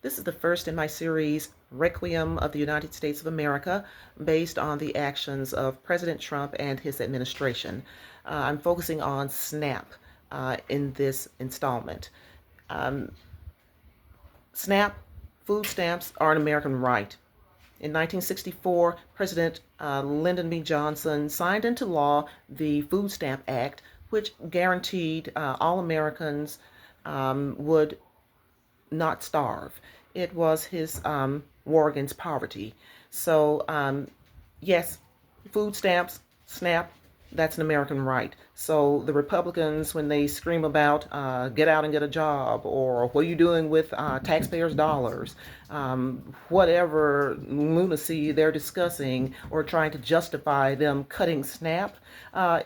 This is the first in my series, Requiem of the United States of America, based on the actions of President Trump and his administration. I'm focusing on SNAP in this installment. Um, SNAP, food stamps, are an American right. In 1964, President Lyndon B. Johnson signed into law the Food Stamp Act, which guaranteed all Americans would not starve. It was his war against poverty. So, yes, food stamps, SNAP, that's an American right. So the Republicans, when they scream about get out and get a job, or what are you doing with taxpayers' dollars, whatever lunacy they're discussing or trying to justify them cutting SNAP,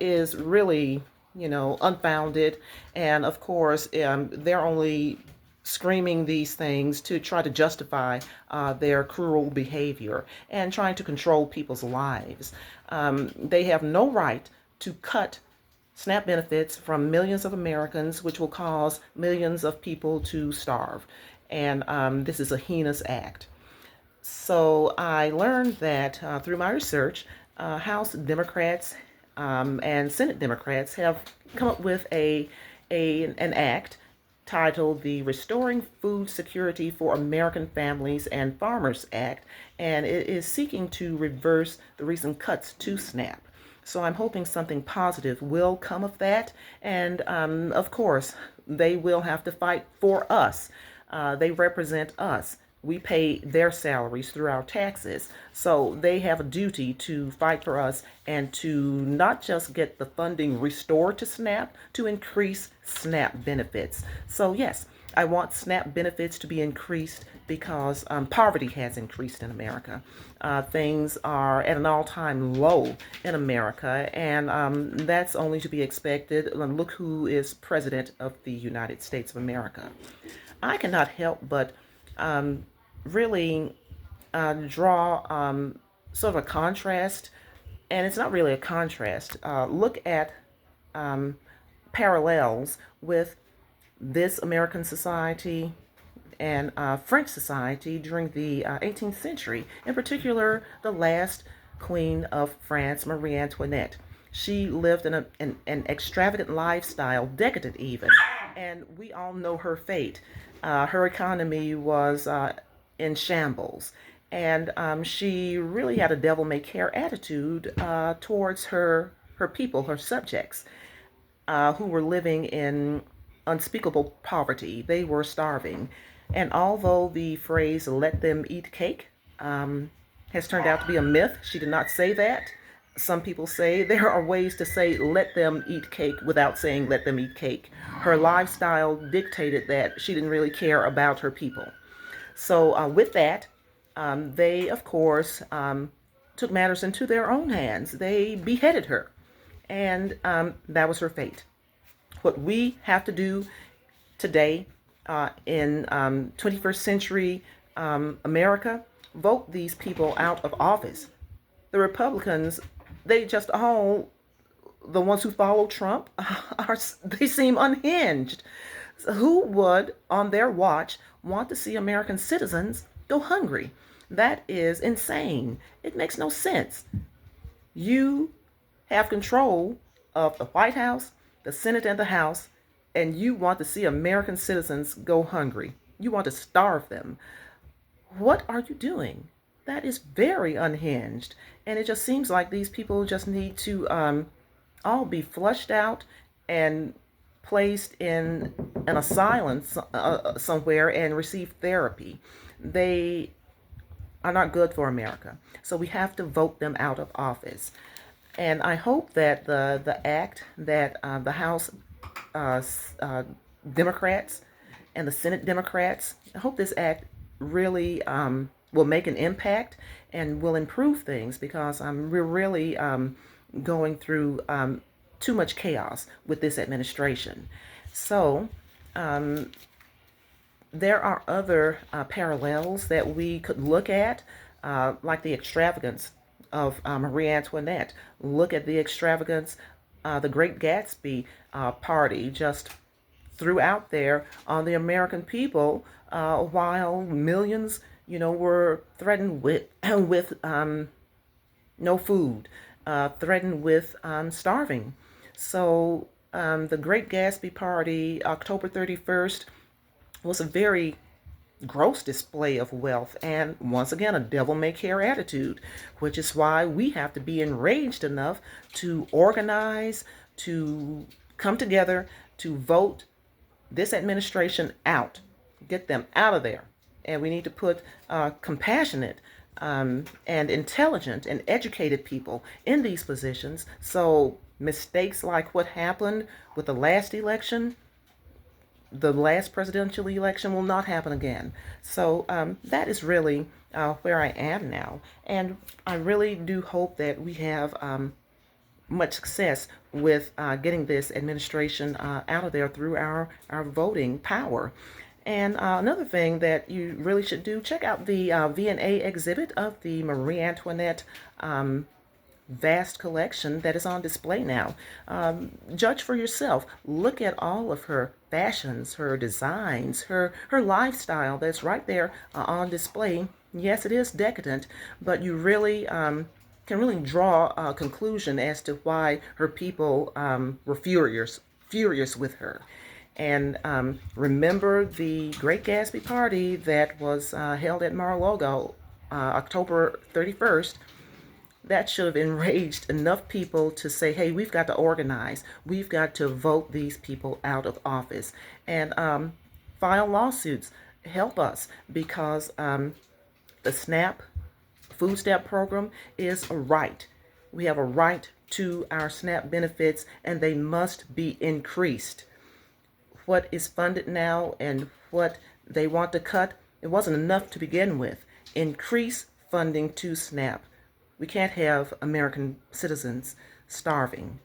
is really, unfounded. And of course, they're only screaming these things to try to justify their cruel behavior and trying to control people's lives. They have no right to cut SNAP benefits from millions of Americans, which will cause millions of people to starve. And this is a heinous act. So I learned that through my research, House Democrats and Senate Democrats have come up with an act titled the Restoring Food Security for American Families and Farmers Act, and it is seeking to reverse the recent cuts to SNAP. So I'm hoping something positive will come of that, and of course, they will have to fight for us. They represent us. We pay their salaries through our taxes. So they have a duty to fight for us and to not just get the funding restored to SNAP, to increase SNAP benefits. So yes, I want SNAP benefits to be increased because poverty has increased in America. Things are at an all-time low in America, and that's only to be expected. Look who is President of the United States of America. I cannot help but really draw sort of a contrast, and it's not really a contrast. Look at parallels with this American society and French society during the 18th century, in particular, the last Queen of France, Marie Antoinette. She lived in an extravagant lifestyle, decadent even, and we all know her fate. Her economy was in shambles, and she really had a devil-may-care attitude towards her people, her subjects, who were living in unspeakable poverty. They were starving. And although the phrase "let them eat cake" has turned out to be a myth, she did not say that. Some people say there are ways to say "let them eat cake" without saying "let them eat cake." Her lifestyle dictated that she didn't really care about her people. So with that, they, of course, took matters into their own hands. They beheaded her, and that was her fate. What we have to do today in 21st century America, vote these people out of office. The Republicans, they just all, the ones who follow Trump, they seem unhinged. So who would, on their watch, want to see American citizens go hungry? That is insane. It makes no sense. You have control of the White House, the Senate, and the House, and you want to see American citizens go hungry. You want to starve them. What are you doing? That is very unhinged. And it just seems like these people just need to all be flushed out and placed in an asylum somewhere and receive therapy. They are not good for America. So we have to vote them out of office. And I hope that the act that the House Democrats and the Senate Democrats, I hope this act really will make an impact and will improve things, because we're really going through too much chaos with this administration. So there are other parallels that we could look at, like the extravagance of Marie Antoinette. Look at the extravagance the Great Gatsby party just threw out there on the American people while millions, were threatened with with no food, threatened with starving. So the Great Gatsby Party, October 31st, was a very gross display of wealth and, once again, a devil may care attitude, which is why we have to be enraged enough to organize, to come together, to vote this administration out, get them out of there. And we need to put compassionate and intelligent and educated people in these positions, so mistakes like what happened with the last presidential election will not happen again. So that is really where I am now. And I really do hope that we have much success with getting this administration out of there through our voting power. And another thing that you really should do, check out the V&A exhibit of the Marie Antoinette vast collection that is on display now. Judge for yourself. Look at all of her fashions, her designs, her lifestyle that's right there on display. Yes, it is decadent, but you really can really draw a conclusion as to why her people were furious with her. And remember the Great Gatsby Party that was held at Mar-a-Lago October 31st. That should have enraged enough people to say, hey, we've got to organize. We've got to vote these people out of office and file lawsuits. Help us, because the SNAP food stamp program is a right. We have a right to our SNAP benefits, and they must be increased. What is funded now and what they want to cut, it wasn't enough to begin with. Increase funding to SNAP. We can't have American citizens starving.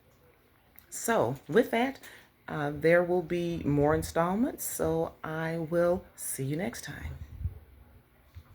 So with that, there will be more installments, so I will see you next time.